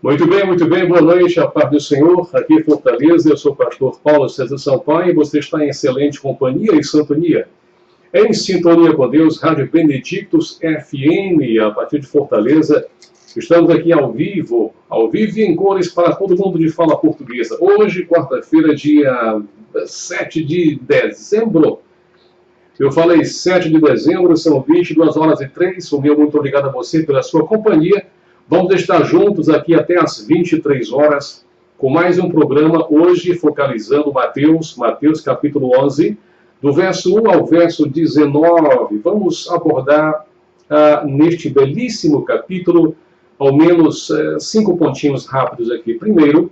Muito bem, boa noite, a paz do Senhor, aqui em Fortaleza, eu sou o pastor Paulo César Sampaio e você está em excelente companhia e sintonia. Em sintonia com Deus, Rádio Benedictus FM, a partir de Fortaleza, estamos aqui ao vivo e em cores para todo mundo de fala portuguesa. Hoje, quarta-feira, dia 7 de dezembro, eu falei 7 de dezembro, são 22h03, o meu muito obrigado a você pela sua companhia. Vamos estar juntos aqui até às 23 horas, com mais um programa, hoje focalizando Mateus capítulo 11, do verso 1 ao verso 19. Vamos abordar neste belíssimo capítulo, ao menos 5 pontinhos rápidos aqui. Primeiro,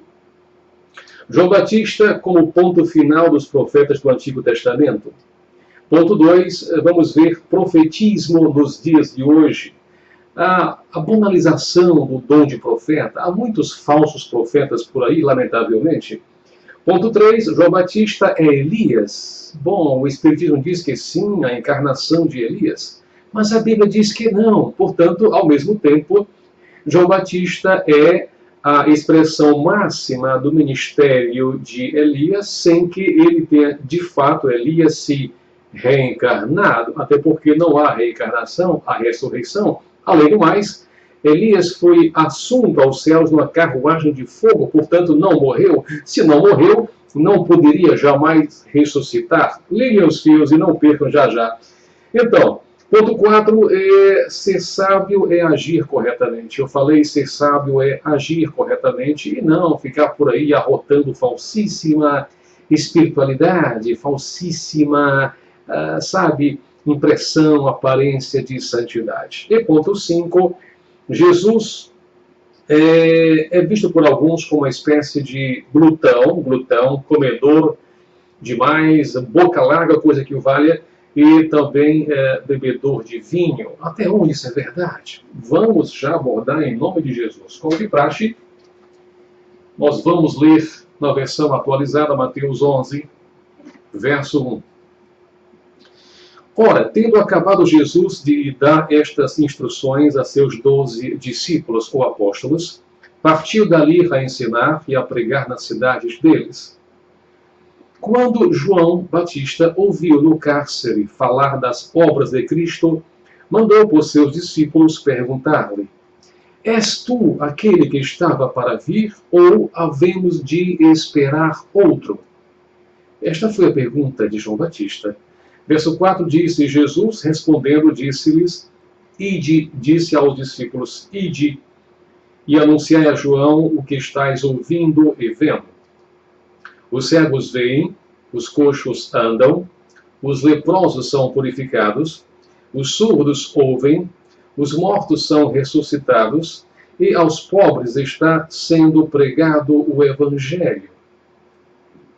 João Batista como ponto final dos profetas do Antigo Testamento. Ponto 2, vamos ver profetismo nos dias de hoje. A banalização do dom de profeta. Há muitos falsos profetas por aí, lamentavelmente. Ponto 3, João Batista é Elias. Bom, o Espiritismo diz que sim, a encarnação de Elias. Mas a Bíblia diz que não. Portanto, ao mesmo tempo, João Batista é a expressão máxima do ministério de Elias, sem que ele tenha, de fato, Elias se reencarnado, até porque não há reencarnação, há ressurreição. Além do mais, Elias foi assunto aos céus numa carruagem de fogo, portanto não morreu. Se não morreu, não poderia jamais ressuscitar. Liguem os fios e não percam já. Então, ponto 4, ser sábio é agir corretamente. Eu falei ser sábio é agir corretamente e não ficar por aí arrotando falsíssima espiritualidade, falsíssima, impressão, aparência de santidade. E ponto 5, Jesus é visto por alguns como uma espécie de glutão, comedor demais, boca larga, coisa que o valha, e também bebedor de vinho. Até onde isso é verdade? Vamos já abordar em nome de Jesus. Como de praxe, nós vamos ler na versão atualizada, Mateus 11, verso 1. Ora, tendo acabado Jesus de dar estas instruções a seus 12 discípulos ou apóstolos, partiu dali a ensinar e a pregar nas cidades deles. Quando João Batista ouviu no cárcere falar das obras de Cristo, mandou por seus discípulos perguntar-lhe: És tu aquele que estava para vir, ou havemos de esperar outro? Esta foi a pergunta de João Batista. Verso 4 diz, e Jesus respondendo disse-lhes, disse aos discípulos, ide, e anunciai a João o que estáis ouvindo e vendo. Os cegos veem, os coxos andam, os leprosos são purificados, os surdos ouvem, os mortos são ressuscitados, e aos pobres está sendo pregado o Evangelho.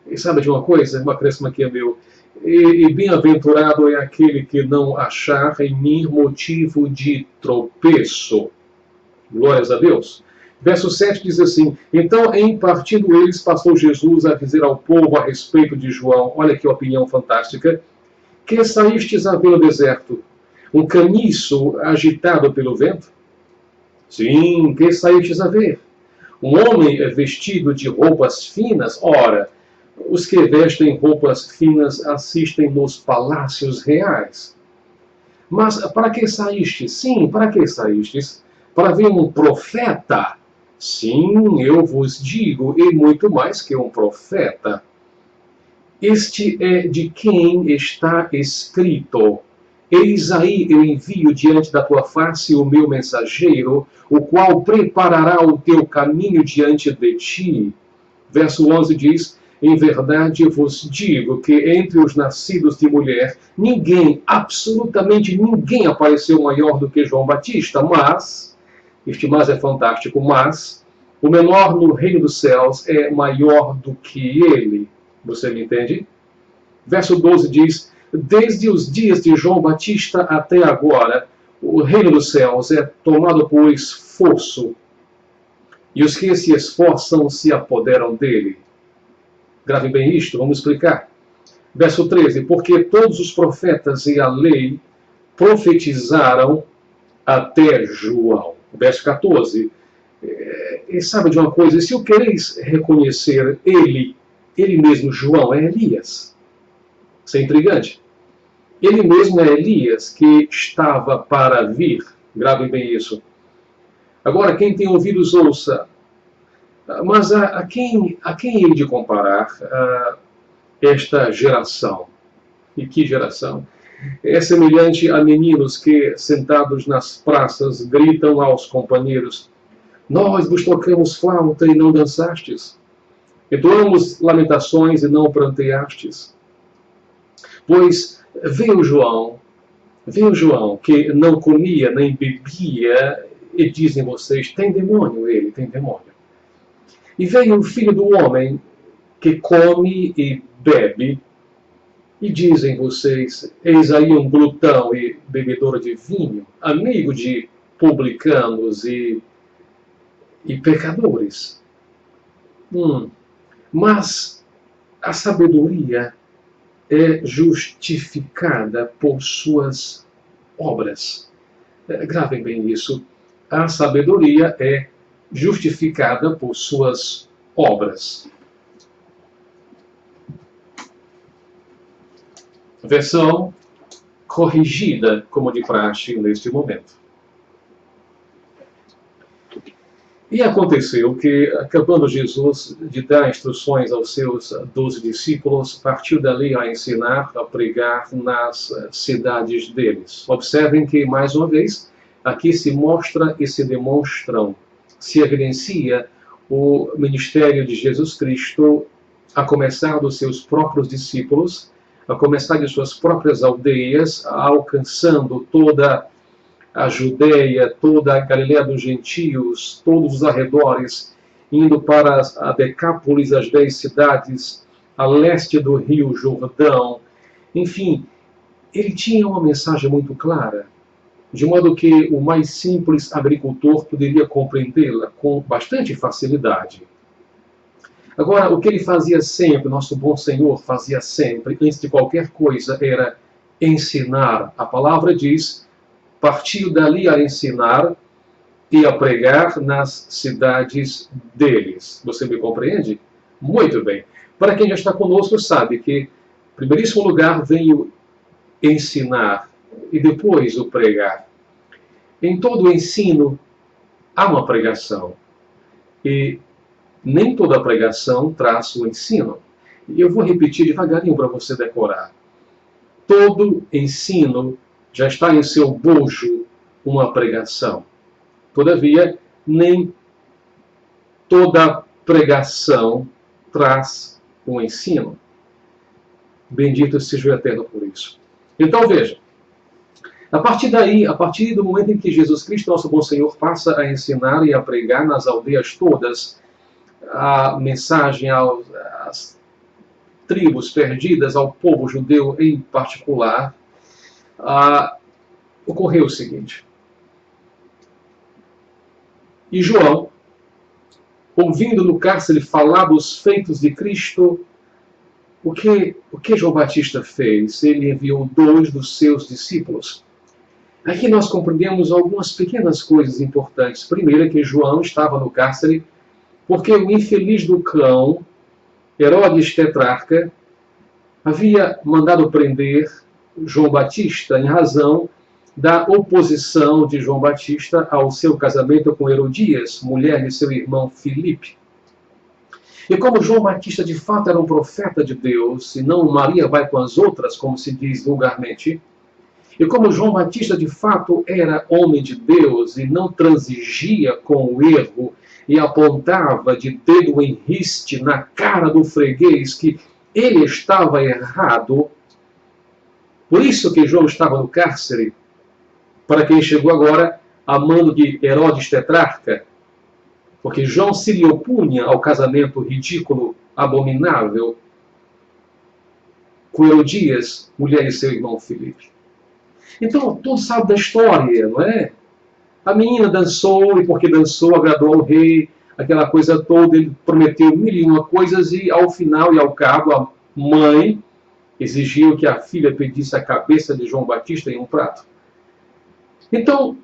E sabe de uma coisa? Um acréscimo aqui é meu. E bem-aventurado é aquele que não achar em mim motivo de tropeço. Glórias a Deus. Verso 7 diz assim, então, em partindo eles, passou Jesus a dizer ao povo a respeito de João, olha que opinião fantástica, que saístes a ver no deserto, um caniço agitado pelo vento? Sim, que saístes a ver? Um homem vestido de roupas finas? Ora, os que vestem roupas finas assistem nos palácios reais. Mas para que saístes? Sim, para que saístes? Para ver um profeta? Sim, eu vos digo, e muito mais que um profeta. Este é de quem está escrito: eis aí eu envio diante da tua face o meu mensageiro, o qual preparará o teu caminho diante de ti. Verso 11 diz, em verdade vos digo que entre os nascidos de mulher, ninguém, absolutamente ninguém apareceu maior do que João Batista, mas, este mas é fantástico, mas o menor no reino dos céus é maior do que ele. Você me entende? Verso 12 diz, desde os dias de João Batista até agora, o reino dos céus é tomado por esforço, e os que se esforçam se apoderam dele. Grave bem isto, vamos explicar. Verso 13, porque todos os profetas e a lei profetizaram até João. Verso 14, E sabe de uma coisa? Se eu quereis reconhecer ele mesmo, João, é Elias. Isso é intrigante. Ele mesmo é Elias que estava para vir. Grave bem isso. Agora, quem tem ouvidos, ouça. Mas a quem ele de comparar esta geração? E que geração? É semelhante a meninos que, sentados nas praças, gritam aos companheiros: nós vos tocamos flauta e não dançastes. Entoamos lamentações e não pranteastes. Pois veio João, que não comia nem bebia, e dizem vocês: tem demônio ele, tem demônio. E veio o Filho do Homem, que come e bebe, e dizem vocês: eis aí um glutão e bebedor de vinho, amigo de publicanos e pecadores. Mas a sabedoria é justificada por suas obras. Gravem bem isso. A sabedoria é justificada por suas obras. Versão corrigida, como de praxe neste momento. E aconteceu que, acabando Jesus de dar instruções aos seus 12 discípulos, partiu dali a ensinar, a pregar nas cidades deles. Observem que, mais uma vez, aqui se mostra e se demonstram, se evidencia o ministério de Jesus Cristo, a começar dos seus próprios discípulos, a começar de suas próprias aldeias, alcançando toda a Judéia, toda a Galiléia dos gentios, todos os arredores, indo para a Decápolis, as 10 cidades, a leste do rio Jordão. Enfim, ele tinha uma mensagem muito clara, de modo que o mais simples agricultor poderia compreendê-la com bastante facilidade. Agora, o que ele fazia sempre, nosso bom Senhor fazia sempre, antes de qualquer coisa, era ensinar. A palavra diz: partiu dali a ensinar e a pregar nas cidades deles. Você me compreende? Muito bem. Para quem já está conosco, sabe que, em primeiríssimo lugar, vem o ensinar e depois o pregar. Em todo o ensino, há uma pregação. E nem toda pregação traz o ensino. E eu vou repetir devagarinho para você decorar. Todo ensino já está em seu bojo uma pregação. Todavia, nem toda pregação traz o ensino. Bendito seja o Eterno por isso. Então veja, a partir daí, a partir do momento em que Jesus Cristo, nosso bom Senhor, passa a ensinar e a pregar nas aldeias todas a mensagem às tribos perdidas, ao povo judeu em particular, ocorreu o seguinte. E João, ouvindo no cárcere falar dos feitos de Cristo, o que João Batista fez? Ele enviou 2 dos seus discípulos. Aqui nós compreendemos algumas pequenas coisas importantes. Primeiro é que João estava no cárcere porque o infeliz do cão, Herodes Tetrarca, havia mandado prender João Batista em razão da oposição de João Batista ao seu casamento com Herodias, mulher de seu irmão Filipe. E como João Batista de fato era um profeta de Deus, e não Maria vai com as outras, como se diz vulgarmente, e como João Batista de fato era homem de Deus e não transigia com o erro e apontava de dedo em riste na cara do freguês que ele estava errado, por isso que João estava no cárcere, para quem chegou agora a mando de Herodes Tetrarca, porque João se lhe opunha ao casamento ridículo, abominável, com Herodias, mulher de seu irmão Filipe. Então, todos sabem da história, não é? A menina dançou, e porque dançou, agradou ao rei, aquela coisa toda, ele prometeu 1001 coisas, e ao final e ao cabo, a mãe exigiu que a filha pedisse a cabeça de João Batista em um prato. Então,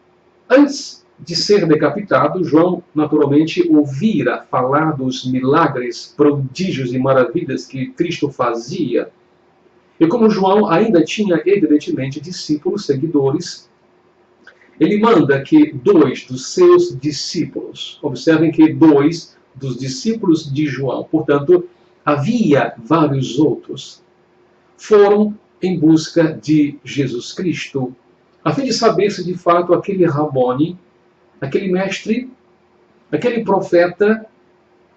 antes de ser decapitado, João naturalmente ouvira falar dos milagres, prodígios e maravilhas que Cristo fazia. E como João ainda tinha, evidentemente, discípulos, seguidores, ele manda que 2 dos seus discípulos, observem que 2 dos discípulos de João, portanto, havia vários outros, foram em busca de Jesus Cristo, a fim de saber se de fato aquele Rabone, aquele mestre, aquele profeta,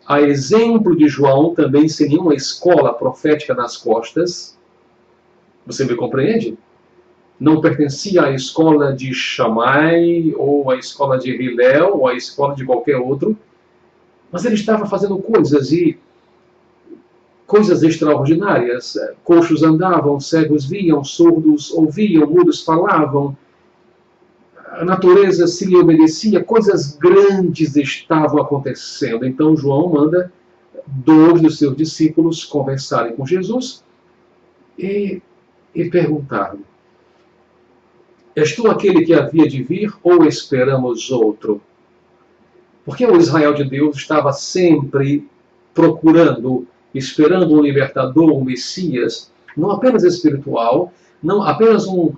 a exemplo de João, também sem nenhuma escola profética nas costas, você me compreende? Não pertencia à escola de Shammai, ou à escola de Hillel, ou à escola de qualquer outro, mas ele estava fazendo coisas extraordinárias. Coxos andavam, cegos viam, surdos ouviam, mudos falavam, a natureza se lhe obedecia, coisas grandes estavam acontecendo. Então João manda 2 dos seus discípulos conversarem com Jesus e perguntar-lhe: és tu aquele que havia de vir ou esperamos outro? Porque o Israel de Deus estava sempre procurando, esperando um libertador, um Messias, não apenas espiritual, não apenas um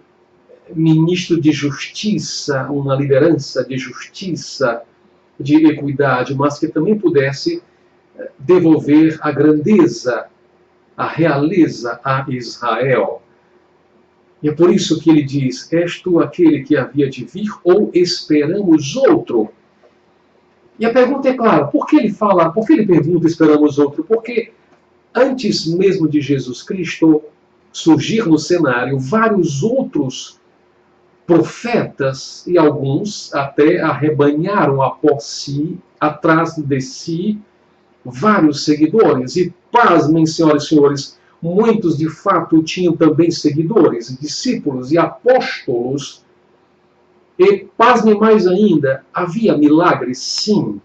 ministro de justiça, uma liderança de justiça, de equidade, mas que também pudesse devolver a grandeza, a realeza a Israel. E é por isso que ele diz: és tu aquele que havia de vir ou esperamos outro? E a pergunta é clara, por que ele pergunta esperamos outro? Porque antes mesmo de Jesus Cristo surgir no cenário, vários outros profetas, e alguns até arrebanharam após si, atrás de si, vários seguidores. E pasmem, senhoras e senhores, muitos de fato tinham também seguidores, discípulos e apóstolos. E, pasmem mais ainda, havia milagres, sim.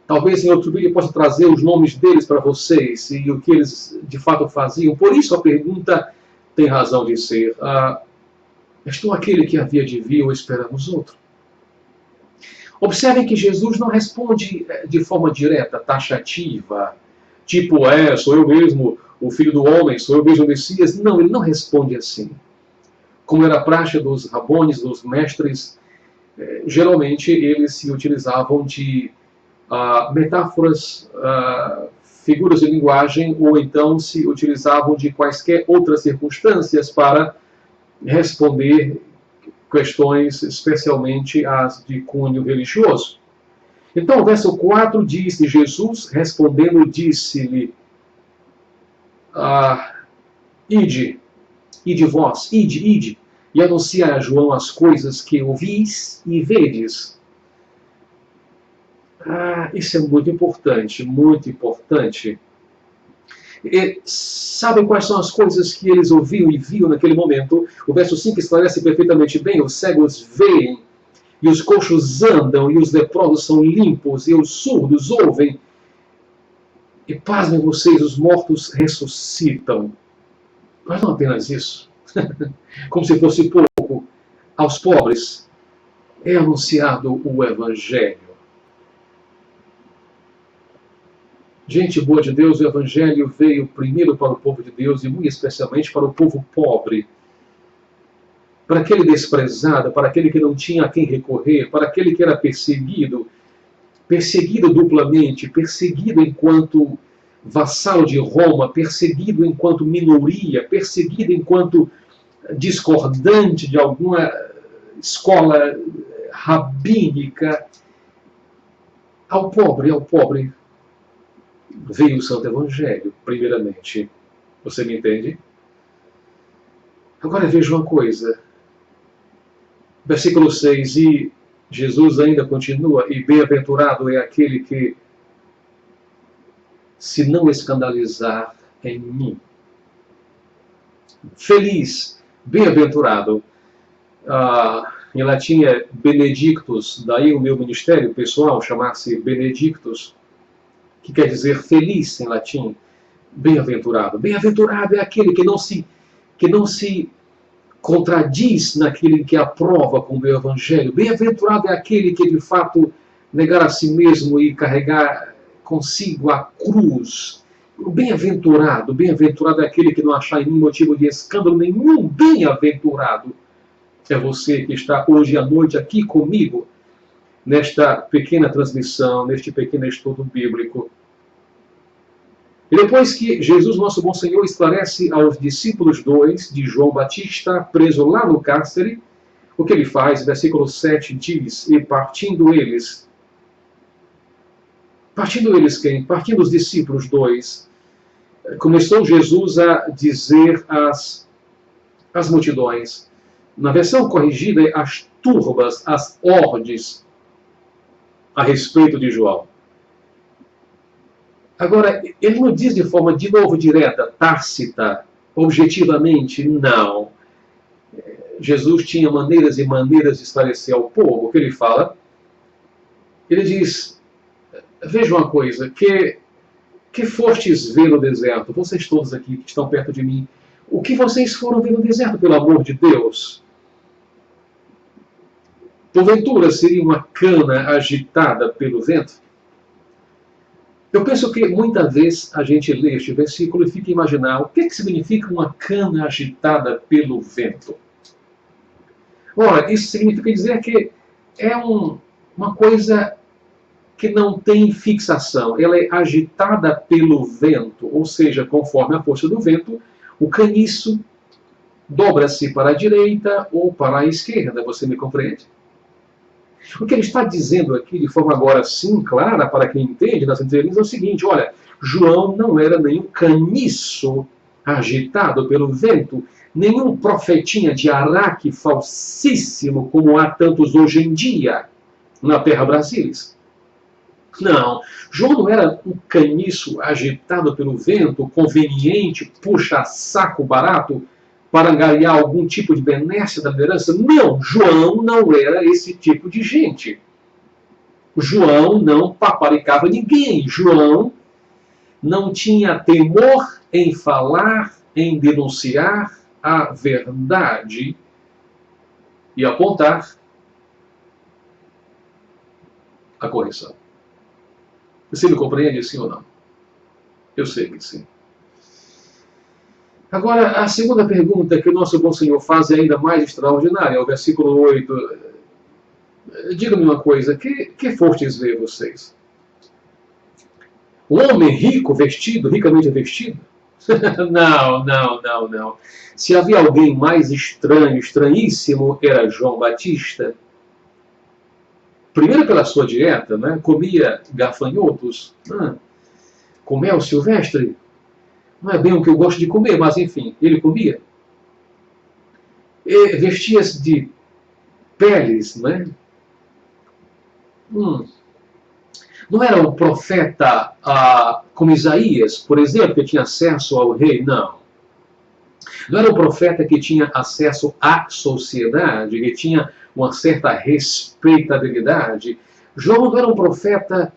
Talvez em outro vídeo eu possa trazer os nomes deles para vocês e o que eles de fato faziam. Por isso a pergunta tem razão de ser: és tu aquele que havia de vir ou esperamos outro? Observem que Jesus não responde de forma direta, taxativa, tipo, sou eu mesmo o Filho do Homem, sou eu mesmo o Messias. Não, ele não responde assim. Como era a praxe dos rabones, dos mestres, geralmente eles se utilizavam de metáforas, figuras de linguagem, ou então se utilizavam de quaisquer outras circunstâncias para responder questões, especialmente as de cunho religioso. Então, o verso 4 diz que Jesus, respondendo, disse-lhe: ide vós, ide, e anunciai a João as coisas que ouvis e vedes. Isso é muito importante, muito importante. E sabem quais são as coisas que eles ouviam e viam naquele momento? O verso 5 esclarece perfeitamente bem: os cegos veem, e os coxos andam, e os leprosos são limpos, e os surdos ouvem. E pasmem vocês, os mortos ressuscitam. Mas não apenas isso. Como se fosse pouco, aos pobres é anunciado o Evangelho. Gente boa de Deus, o Evangelho veio primeiro para o povo de Deus e muito especialmente para o povo pobre. Para aquele desprezado, para aquele que não tinha a quem recorrer, para aquele que era perseguido duplamente, perseguido enquanto vassalo de Roma, perseguido enquanto minoria, perseguido enquanto discordante de alguma escola rabínica. Ao pobre, veio o Santo Evangelho, primeiramente. Você me entende? Agora veja uma coisa. Versículo 6, e Jesus ainda continua: e bem-aventurado é aquele que se não escandalizar em mim. Feliz, bem-aventurado. Em latim é benedictus, daí o meu ministério pessoal chamar-se benedictus, que quer dizer feliz em latim. Bem-aventurado. Bem-aventurado é aquele que não se contradiz naquele que aprova com o Evangelho. Bem-aventurado é aquele que de fato negar a si mesmo e carregar consigo a cruz. Bem-aventurado é aquele que não achar em mim motivo de escândalo nenhum. Bem-aventurado é você que está hoje à noite aqui comigo, nesta pequena transmissão, neste pequeno estudo bíblico. E depois que Jesus, nosso bom Senhor, esclarece aos discípulos 2 de João Batista, preso lá no cárcere, o que ele faz? Versículo 7 diz, e partindo eles quem? Partindo os discípulos 2, começou Jesus a dizer às multidões, na versão corrigida, as turbas, as hordes, a respeito de João. Agora, ele não diz de forma, de novo, direta, tácita, objetivamente, não. Jesus tinha maneiras e maneiras de esclarecer ao povo. O que ele fala? Ele diz, veja uma coisa, que fostes ver no deserto, vocês todos aqui que estão perto de mim, o que vocês foram ver no deserto, pelo amor de Deus? Porventura seria uma cana agitada pelo vento? Eu penso que muitas vezes a gente lê este versículo e fica a imaginar o que significa uma cana agitada pelo vento. Ora, isso significa dizer que é uma coisa que não tem fixação. Ela é agitada pelo vento, ou seja, conforme a força do vento, o caniço dobra-se para a direita ou para a esquerda. Você me compreende? O que ele está dizendo aqui, de forma agora sim clara, para quem entende nas entrelinhas, é o seguinte, olha, João não era nenhum caniço agitado pelo vento, nenhum profetinha de Araque falsíssimo, como há tantos hoje em dia na terra brasilis. Não, João não era um caniço agitado pelo vento, conveniente, puxa-saco barato, para angariar algum tipo de benesse da liderança. Não, João não era esse tipo de gente. João não paparicava ninguém. João não tinha temor em falar, em denunciar a verdade e apontar a correção. Você me compreende, sim ou não? Eu sei que sim. Agora, a segunda pergunta que o nosso bom Senhor faz é ainda mais extraordinária, é o versículo 8. Diga-me uma coisa, que fostes ver vocês? Um homem rico, vestido, ricamente vestido? Não. Se havia alguém mais estranho, estranhíssimo, era João Batista. Primeiro pela sua dieta, né? Comia gafanhotos, com mel silvestre. Não é bem o que eu gosto de comer, mas enfim, ele comia. E vestia-se de peles, né? Não era um profeta como Isaías, por exemplo, que tinha acesso ao rei, não. Não era um profeta que tinha acesso à sociedade, que tinha uma certa respeitabilidade. João não era um profeta,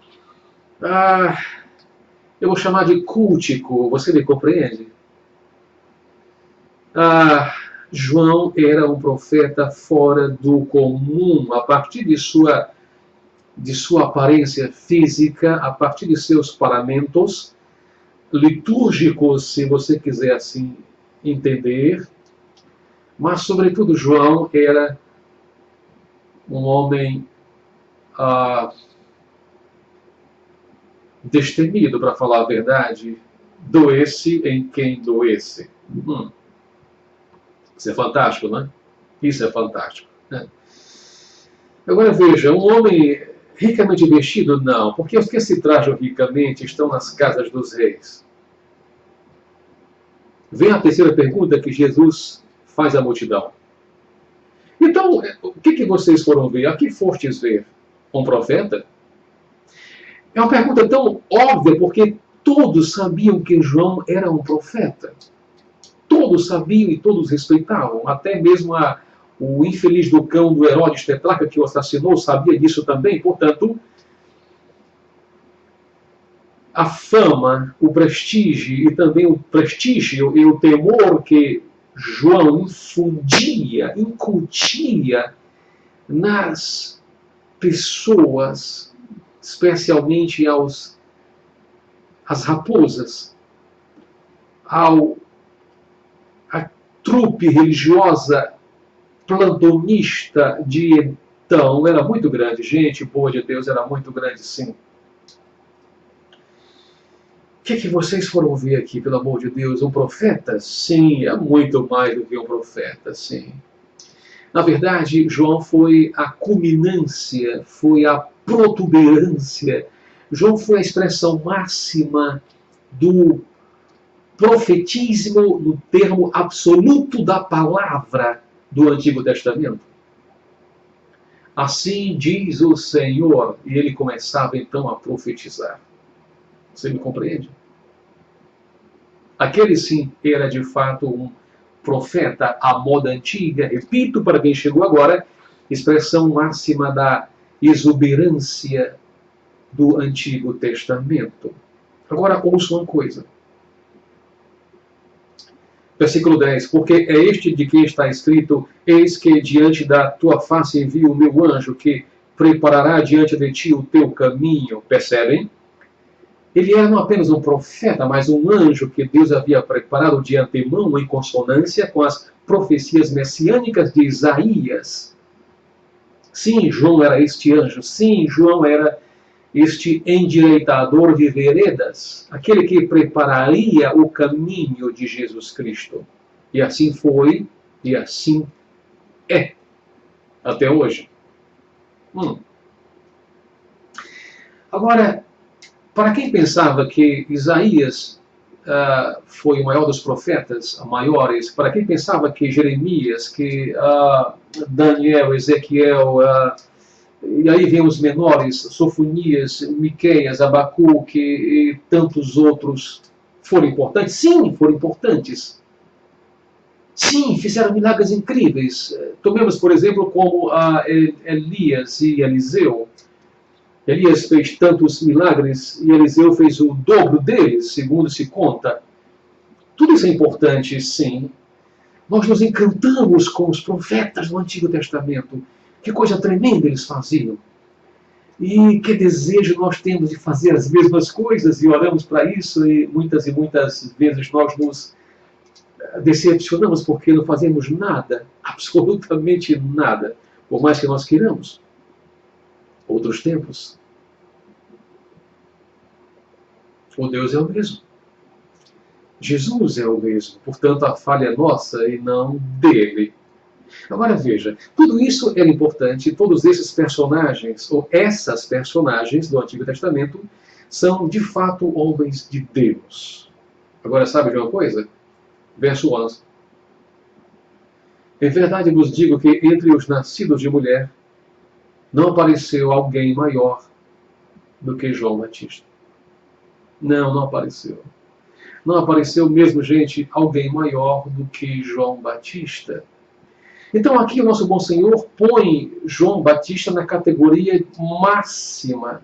eu vou chamar de cultico, você me compreende? João era um profeta fora do comum, a partir de sua aparência física, a partir de seus paramentos litúrgicos, se você quiser assim entender, mas sobretudo João era um homem destemido, para falar a verdade, doesse em quem doesse. Isso é fantástico, né? Isso é fantástico. Né? Agora veja, um homem ricamente vestido, não, porque os que se trajam ricamente estão nas casas dos reis. Vem a terceira pergunta que Jesus faz à multidão. Então, o que vocês foram ver? A que fostes ver? Um profeta? É uma pergunta tão óbvia, porque todos sabiam que João era um profeta. Todos sabiam e todos respeitavam. Até mesmo o infeliz do cão do Herodes Tetrarca, que o assassinou, sabia disso também. Portanto, a fama, o prestígio e também o prestígio e o temor que João infundia, incutia nas pessoas, especialmente às raposas, à trupe religiosa plantonista de então, era muito grande, gente boa de Deus, era muito grande, sim. O que vocês foram ver aqui, pelo amor de Deus? Um profeta? Sim, é muito mais do que um profeta, sim. Na verdade, João foi a culminância, foi a protuberância. João foi a expressão máxima do profetismo no termo absoluto da palavra do Antigo Testamento. Assim diz o Senhor, e ele começava então a profetizar. Você me compreende? Aquele sim era de fato um profeta à moda antiga, repito para quem chegou agora, expressão máxima da exuberância do Antigo Testamento. Agora ouça uma coisa. Versículo 10, porque é este de quem está escrito, eis que diante da tua face envio o meu anjo, que preparará diante de ti o teu caminho. Percebem? Ele era não apenas um profeta, mas um anjo que Deus havia preparado de antemão em consonância com as profecias messiânicas de Isaías. Sim, João era este anjo. Sim, João era este endireitador de veredas, aquele que prepararia o caminho de Jesus Cristo. E assim foi, e assim é, até hoje. Agora, para quem pensava que Isaías foi o maior dos profetas, maiores, para quem pensava que Jeremias, que Daniel, Ezequiel, e aí vem os menores, Sofonias, Miqueias, Abacuque e tantos outros foram importantes? Sim, foram importantes. Sim, fizeram milagres incríveis. Tomemos, por exemplo, como Elias e Eliseu. Elias fez tantos milagres e Eliseu fez o dobro deles, segundo se conta. Tudo isso é importante, sim. Nós nos encantamos com os profetas do Antigo Testamento. Que coisa tremenda eles faziam. E que desejo nós temos de fazer as mesmas coisas e oramos para isso e muitas vezes nós nos decepcionamos porque não fazemos nada, absolutamente nada, por mais que nós queiramos. Outros tempos, o Deus é o mesmo. Jesus é o mesmo, portanto a falha é nossa e não dele. Agora veja, tudo isso era importante, todos esses personagens, ou essas personagens do Antigo Testamento, são de fato homens de Deus. Agora sabe de uma coisa? Verso 11. Em verdade vos digo que entre os nascidos de mulher não apareceu alguém maior do que João Batista. Não apareceu. Não apareceu mesmo, gente, alguém maior do que João Batista. Então aqui o nosso bom Senhor põe João Batista na categoria máxima,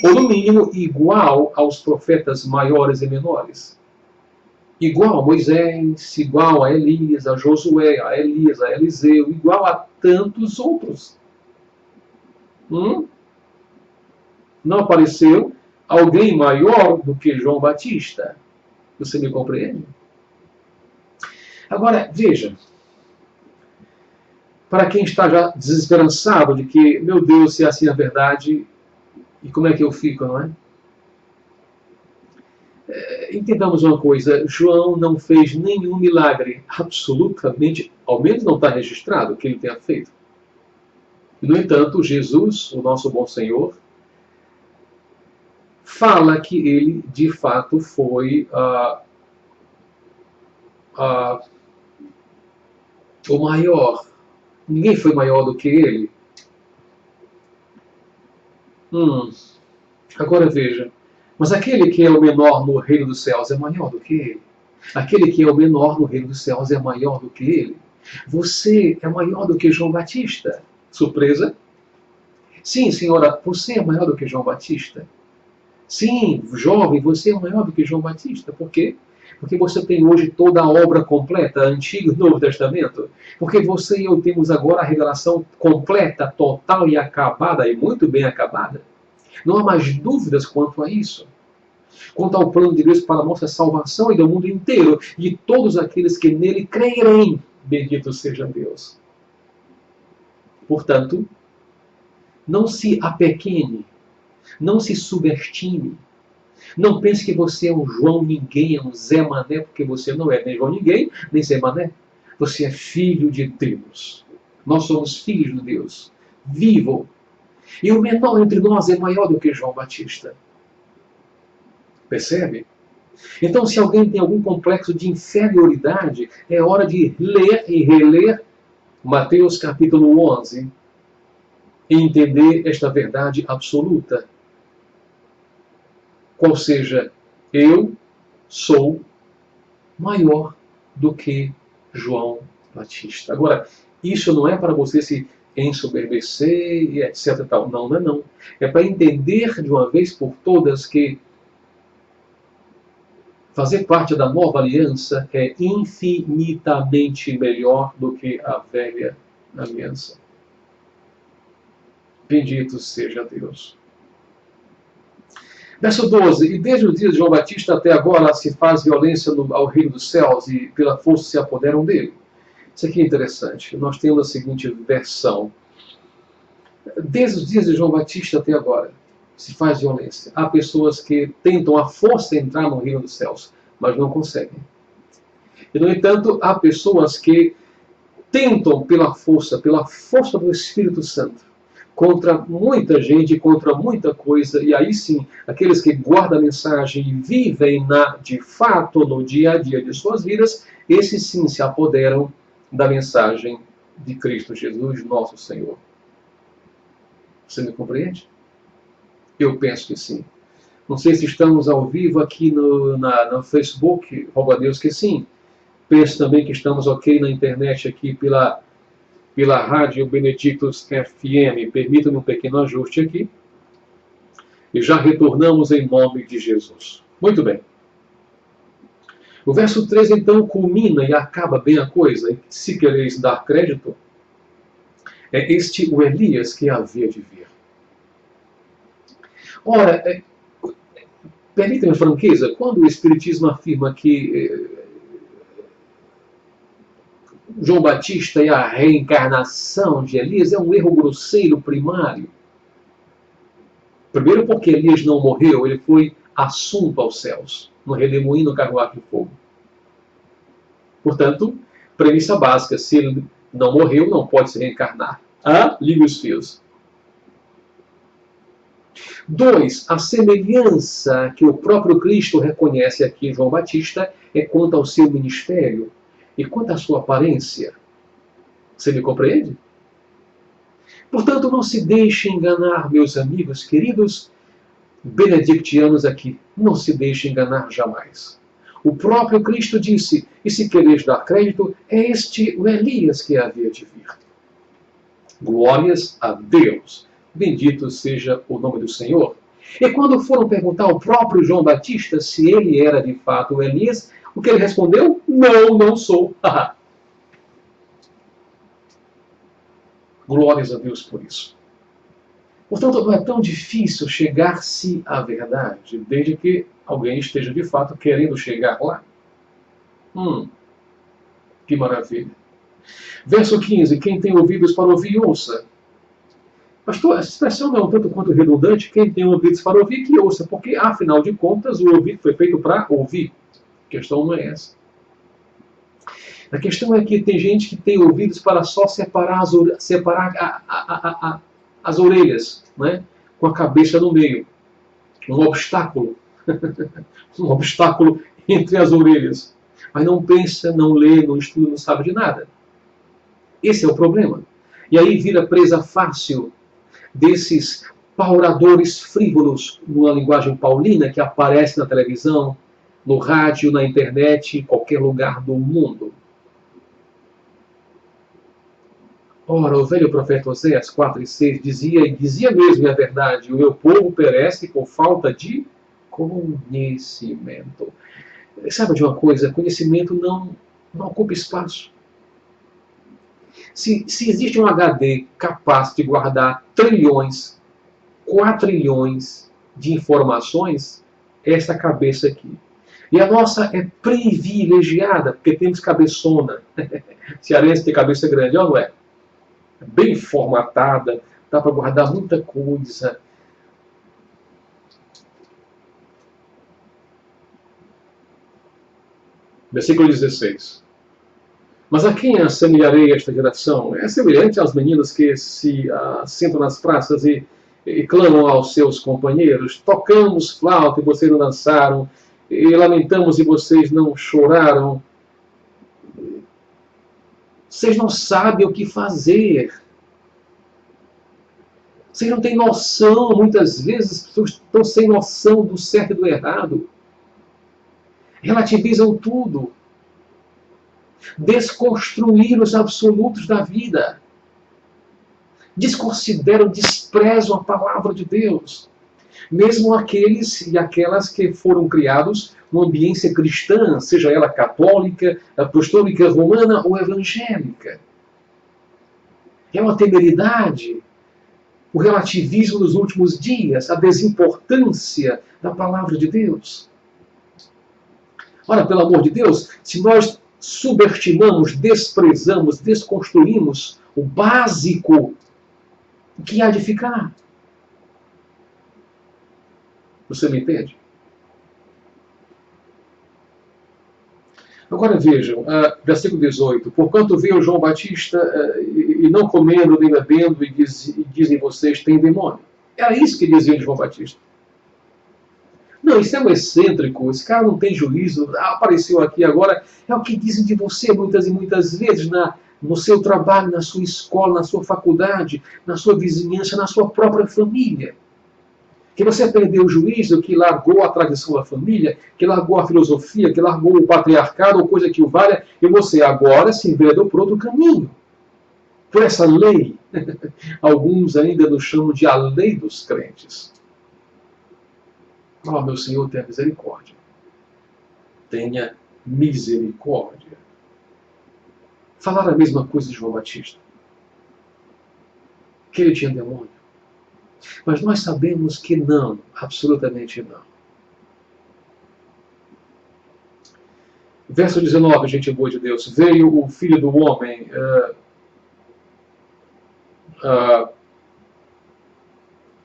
ou no mínimo igual aos profetas maiores e menores. Igual a Moisés, igual a Elias, a Josué, a Elias, a Eliseu, igual a tantos outros. Não apareceu alguém maior do que João Batista. Você me compreende? Agora, veja. Para quem está já desesperançado de que, meu Deus, se é assim a verdade, e como é que eu fico, não é? Entendamos uma coisa, João não fez nenhum milagre, absolutamente, ao menos não está registrado que ele tenha feito. No entanto, Jesus, o nosso bom Senhor, fala que ele, de fato, foi o maior. Ninguém foi maior do que ele. Agora veja, mas aquele que é o menor no reino dos céus é maior do que ele. Aquele que é o menor no reino dos céus é maior do que ele. Você é maior do que João Batista. Surpresa? Sim, senhora, você é maior do que João Batista. Sim, jovem, você é maior do que João Batista. Por quê? Porque você tem hoje toda a obra completa, Antigo e Novo Testamento. Porque você e eu temos agora a revelação completa, total e acabada, e muito bem acabada. Não há mais dúvidas quanto a isso. Quanto ao plano de Deus para a nossa salvação e do mundo inteiro, e todos aqueles que nele crerem, bendito seja Deus. Portanto, não se apequene, não se subestime. Não pense que você é um João Ninguém, é um Zé Mané, porque você não é nem João Ninguém, nem Zé Mané. Você é filho de Deus. Nós somos filhos de Deus, vivo. E o menor entre nós é maior do que João Batista. Percebe? Então, se alguém tem algum complexo de inferioridade, é hora de ler e reler Mateus capítulo 11 e entender esta verdade absoluta. Qual seja, eu sou maior do que João Batista. Agora, isso não é para você se ensoberbecer e etc. Tal. Não, não é não. É para entender de uma vez por todas que fazer parte da nova aliança é infinitamente melhor do que a velha aliança. Bendito seja Deus. Verso 12. E desde os dias de João Batista até agora se faz violência ao reino dos céus e pela força se apoderam dele. Isso aqui é interessante. Nós temos a seguinte versão. Desde os dias de João Batista até agora se faz violência. Há pessoas que tentam à força entrar no reino dos céus, mas não conseguem. E, no entanto, há pessoas que tentam pela força do Espírito Santo, contra muita gente, contra muita coisa, e aí sim, aqueles que guardam a mensagem e vivem de fato no dia a dia de suas vidas, esses sim se apoderam da mensagem de Cristo Jesus, nosso Senhor. Você me compreende? Eu penso que sim. Não sei se estamos ao vivo aqui no Facebook, rogo a Deus que sim. Penso também que estamos ok na internet aqui pela Rádio Benedictus FM. Permita-me um pequeno ajuste aqui. E já retornamos em nome de Jesus. Muito bem. O verso 13, então, culmina e acaba bem a coisa. Se quereis dar crédito, é este o Elias que havia de vir. Ora, permita-me franqueza, quando o Espiritismo afirma que João Batista é a reencarnação de Elias, é um erro grosseiro primário. Primeiro porque Elias não morreu, ele foi assunto aos céus, no redemoinho carruagem de fogo. Portanto, premissa básica, se ele não morreu, não pode se reencarnar. Ligue os fios. 2. A semelhança que o próprio Cristo reconhece aqui em João Batista é quanto ao seu ministério e quanto à sua aparência. Você me compreende? Portanto, não se deixe enganar, meus amigos queridos benedictianos aqui. Não se deixe enganar jamais. O próprio Cristo disse, e se quereis dar crédito, é este o Elias que havia de vir. Glórias a Deus. Bendito seja o nome do Senhor. E quando foram perguntar ao próprio João Batista se ele era de fato o Elias, o que ele respondeu? Não, não sou. Glórias a Deus por isso. Portanto, não é tão difícil chegar-se à verdade, desde que alguém esteja de fato querendo chegar lá. Que maravilha. Verso 15. Quem tem ouvidos para ouvir, ouça. Pastor, essa expressão não é um tanto quanto redundante. Quem tem ouvidos para ouvir, que ouça. Porque, afinal de contas, o ouvido foi feito para ouvir. A questão não é essa. A questão é que tem gente que tem ouvidos para só separar as orelhas, né? Com a cabeça no meio. Um obstáculo. Um obstáculo entre as orelhas. Mas não pensa, não lê, não estuda, não sabe de nada. Esse é o problema. E aí vira presa fácil desses pauradores frívolos, numa linguagem paulina, que aparece na televisão, no rádio, na internet, em qualquer lugar do mundo. Ora, o velho profeta Oséias 4:6 dizia mesmo, é a verdade, o meu povo perece por falta de conhecimento. Sabe de uma coisa? Conhecimento não ocupa espaço. Se existe um HD capaz de guardar trilhões, quatrilhões de informações, é essa cabeça aqui. E a nossa é privilegiada, porque temos cabeçona. Cearense tem cabeça grande, ou não é? Bem formatada, dá para guardar muita coisa. Versículo 16. Mas a quem assemelharei esta geração? É semelhante às meninas que se sentam nas praças e clamam aos seus companheiros: tocamos flauta e vocês não dançaram, e lamentamos e vocês não choraram. Vocês não sabem o que fazer. Vocês não têm noção, muitas vezes as pessoas estão sem noção do certo e do errado. Relativizam tudo. Desconstruir os absolutos da vida. Desconsideram, desprezam a palavra de Deus. Mesmo aqueles e aquelas que foram criados numa ambiência cristã, seja ela católica, apostólica romana ou evangélica. É uma temeridade. O relativismo dos últimos dias, a desimportância da palavra de Deus. Ora, pelo amor de Deus, se nós subestimamos, desprezamos, desconstruímos o básico, o que há de ficar? Você me entende? Agora vejam, versículo 18. Porquanto veio João Batista e não comendo nem bebendo, e dizem vocês, tem demônio. Era isso que diziam de João Batista. Não, isso é um excêntrico, esse cara não tem juízo, apareceu aqui agora. É o que dizem de você muitas e muitas vezes no seu trabalho, na sua escola, na sua faculdade, na sua vizinhança, na sua própria família. Que você perdeu o juízo, que largou a tradição da família, que largou a filosofia, que largou o patriarcado ou coisa que o valha, e você agora se enveredou por outro caminho. Por essa lei. Alguns ainda nos chamam de a lei dos crentes. Oh, meu Senhor, tenha misericórdia. Tenha misericórdia. Falar a mesma coisa de João Batista. Que ele tinha demônio. Mas nós sabemos que não, absolutamente não. Verso 19, gente boa de Deus. Veio o Filho do Homem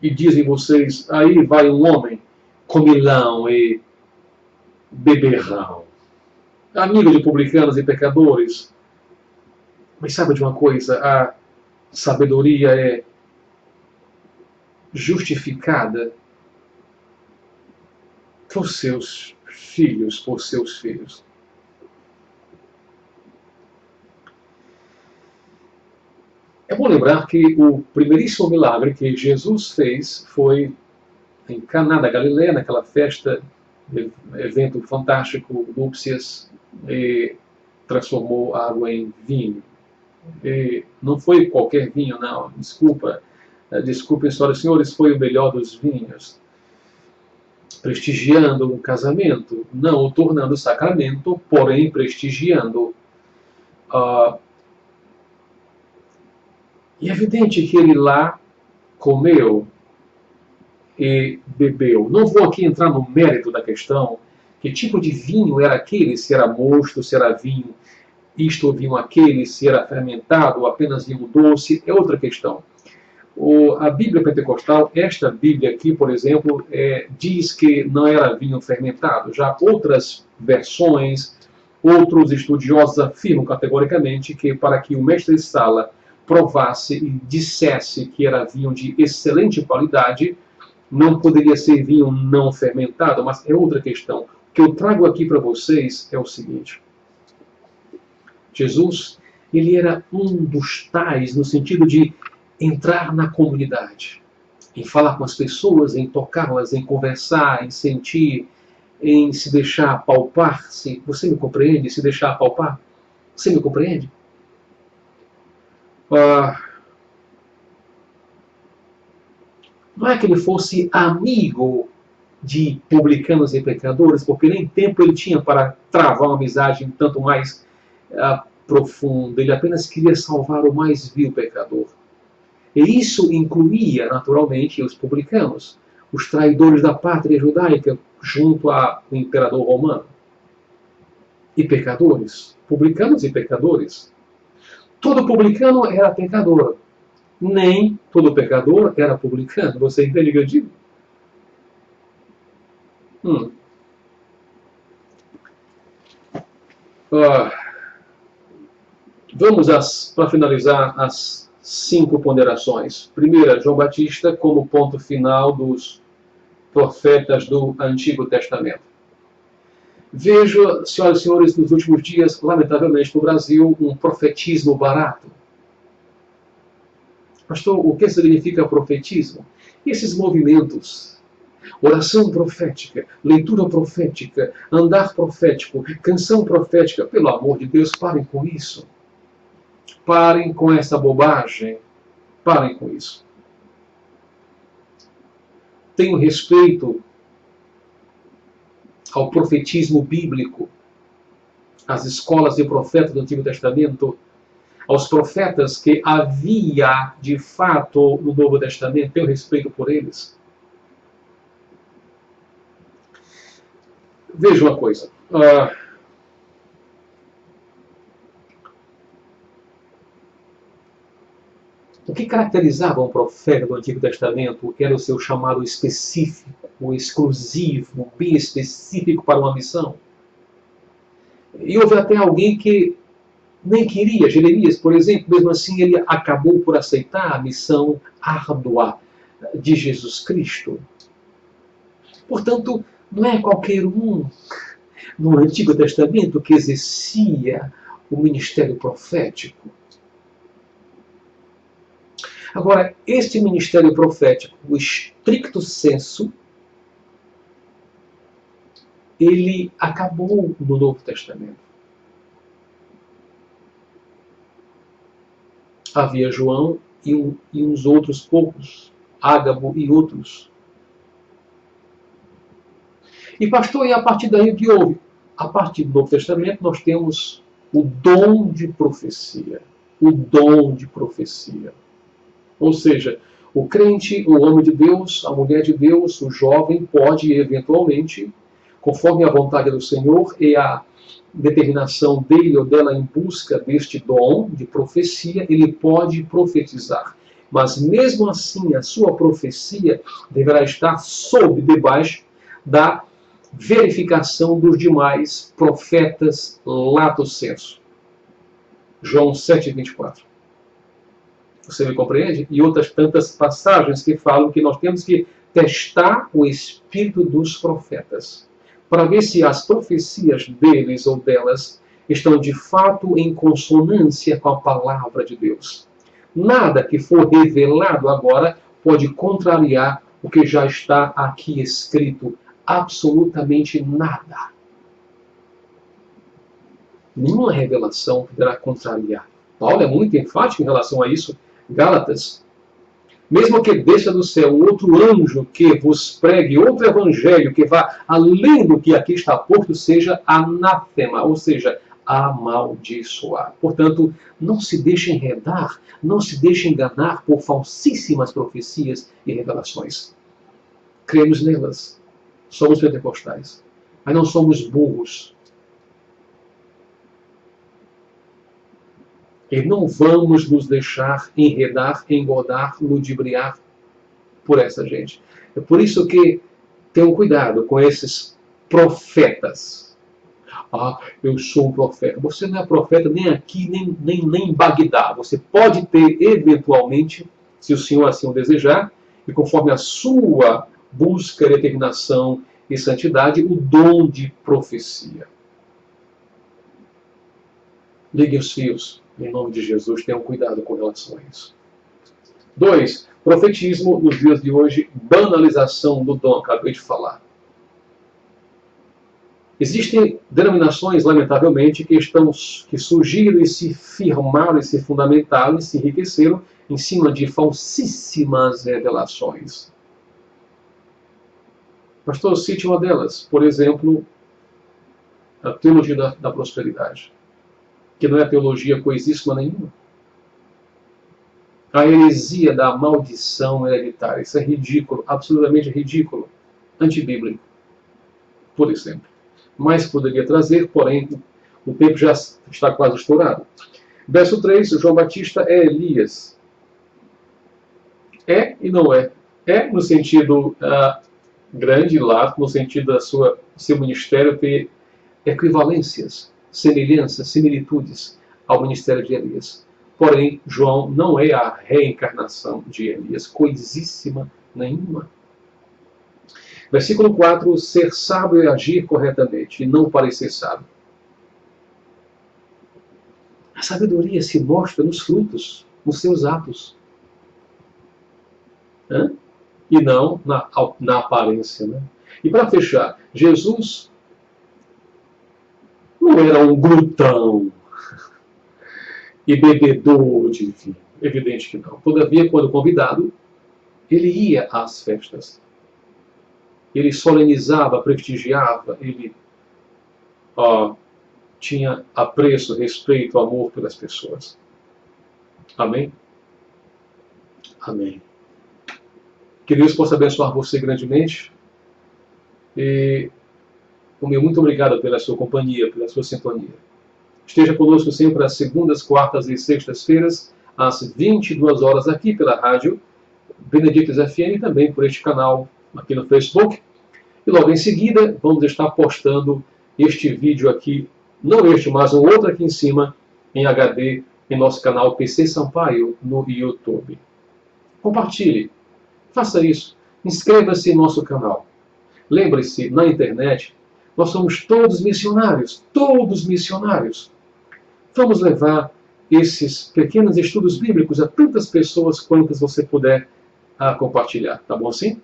e dizem vocês, aí vai um homem comilão e beberrão, amigo de publicanos e pecadores. Mas sabe de uma coisa? A sabedoria é justificada por seus filhos, por seus filhos. É bom lembrar que o primeiríssimo milagre que Jesus fez foi em Caná da Galileia, naquela festa, evento fantástico, núpcias, e transformou a água em vinho. E não foi qualquer vinho, não, desculpem, senhoras e senhores, foi o melhor dos vinhos. Prestigiando um casamento, não o tornando sacramento, porém prestigiando. E é evidente que ele lá comeu e bebeu. Não vou aqui entrar no mérito da questão, que tipo de vinho era aquele, se era mosto, se era vinho isto ou vinho aquele, se era fermentado ou apenas vinho doce, é outra questão. A Bíblia Pentecostal, esta Bíblia aqui, por exemplo, diz que não era vinho fermentado. Já outras versões, outros estudiosos afirmam categoricamente que para que o mestre de sala provasse e dissesse que era vinho de excelente qualidade, não poderia ser vinho não fermentado, mas é outra questão. O que eu trago aqui para vocês é o seguinte. Jesus, ele era um dos tais no sentido de entrar na comunidade, em falar com as pessoas, em tocá-las, em conversar, em sentir, em se deixar apalpar-se. Você me compreende? Se deixar apalpar? Você me compreende? Não é que ele fosse amigo de publicanos e pecadores, porque nem tempo ele tinha para travar uma amizade tanto mais profunda. Ele apenas queria salvar o mais vil pecador. E isso incluía, naturalmente, os publicanos, os traidores da pátria judaica, junto ao imperador romano. E pecadores, publicanos e pecadores. Todo publicano era pecador. Nem todo pecador era publicano. Você entende o que eu digo? Vamos, para finalizar, as 5 ponderações. Primeira, João Batista como ponto final dos profetas do Antigo Testamento. Vejo, senhoras e senhores, nos últimos dias, lamentavelmente no Brasil, um profetismo barato. Pastor, o que significa profetismo? Esses movimentos, oração profética, leitura profética, andar profético, canção profética, pelo amor de Deus, parem com isso. Parem com essa bobagem. Parem com isso. Tenho respeito ao profetismo bíblico, às escolas de profetas do Antigo Testamento, aos profetas que havia, de fato, no Novo Testamento. Tenho respeito por eles. Veja uma coisa. O que caracterizava um profeta do Antigo Testamento era o seu chamado específico, exclusivo, bem específico para uma missão. E houve até alguém que nem queria, Jeremias, por exemplo, mesmo assim ele acabou por aceitar a missão árdua de Jesus Cristo. Portanto, não é qualquer um no Antigo Testamento que exercia o ministério profético. Agora, este ministério profético, o estricto sensu, ele acabou no Novo Testamento. Havia João e uns outros poucos, Ágabo e outros. E pastor, e a partir daí o que houve? A partir do Novo Testamento nós temos o dom de profecia. O dom de profecia. Ou seja, o crente, o homem de Deus, a mulher de Deus, o jovem pode eventualmente, conforme a vontade do Senhor e a determinação dele ou dela em busca deste dom de profecia, ele pode profetizar. Mas mesmo assim, a sua profecia deverá estar debaixo da verificação dos demais profetas lato sensu. João 7,24. Você me compreende? E outras tantas passagens que falam que nós temos que testar o espírito dos profetas, para ver se as profecias deles ou delas estão de fato em consonância com a palavra de Deus. Nada que for revelado agora pode contrariar o que já está aqui escrito. Absolutamente nada. Nenhuma revelação poderá contrariar. Paulo é muito enfático em relação a isso. Gálatas, mesmo que desça do céu outro anjo que vos pregue outro evangelho que vá além do que aqui está posto, seja anátema, ou seja, amaldiçoar. Portanto, não se deixe enredar, não se deixe enganar por falsíssimas profecias e revelações. Cremos nelas. Somos pentecostais, mas não somos burros. E não vamos nos deixar enredar, engordar, ludibriar por essa gente. É por isso que tenham cuidado com esses profetas. Ah, eu sou um profeta. Você não é profeta nem aqui, nem em Bagdá. Você pode ter, eventualmente, se o Senhor assim o desejar, e conforme a sua busca, determinação e santidade, o dom de profecia. Liguem os fios. Em nome de Jesus, tenham cuidado com relação a isso. 2. Profetismo, nos dias de hoje, banalização do dom, acabei de falar. Existem denominações, lamentavelmente, que surgiram e se firmaram, e se fundamentaram, e se enriqueceram em cima de falsíssimas revelações. Pastor, cite uma delas. Por exemplo, a teologia da prosperidade, que não é teologia coisíssima nenhuma. A heresia da maldição hereditária. Isso é ridículo, absolutamente ridículo, antibíblico, por exemplo. Mas poderia trazer, porém, o tempo já está quase estourado. Verso 3, João Batista é Elias. É e não é. É no sentido grande, lá, no sentido da seu ministério ter equivalências, semelhanças, similitudes ao ministério de Elias. Porém, João não é a reencarnação de Elias, coisíssima nenhuma. Versículo 4, ser sábio é agir corretamente e não parecer sábio. A sabedoria se mostra nos frutos, nos seus atos. E não na aparência. Né? E para fechar, Jesus não era um glutão e bebedor de vinho. Evidente que não. Todavia, quando convidado, ele ia às festas. Ele solenizava, prestigiava, ele tinha apreço, respeito, amor pelas pessoas. Amém? Amém. Que Deus possa abençoar você grandemente. E o meu muito obrigado pela sua companhia, pela sua sintonia. Esteja conosco sempre às segundas, quartas e sextas-feiras, às 22 horas, aqui pela rádio Benedictus FM e também por este canal aqui no Facebook. E logo em seguida, vamos estar postando este vídeo aqui, não este, mas um outro aqui em cima, em HD, em nosso canal PC Sampaio, no YouTube. Compartilhe. Faça isso. Inscreva-se em nosso canal. Lembre-se, na internet, nós somos todos missionários. Todos missionários. Vamos levar esses pequenos estudos bíblicos a tantas pessoas quantas você puder compartilhar. Tá bom assim?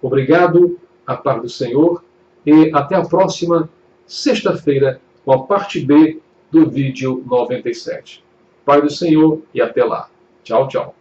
Obrigado, a paz do Senhor, e até a próxima sexta-feira com a parte B do vídeo 97. Pai do Senhor e até lá. Tchau, tchau.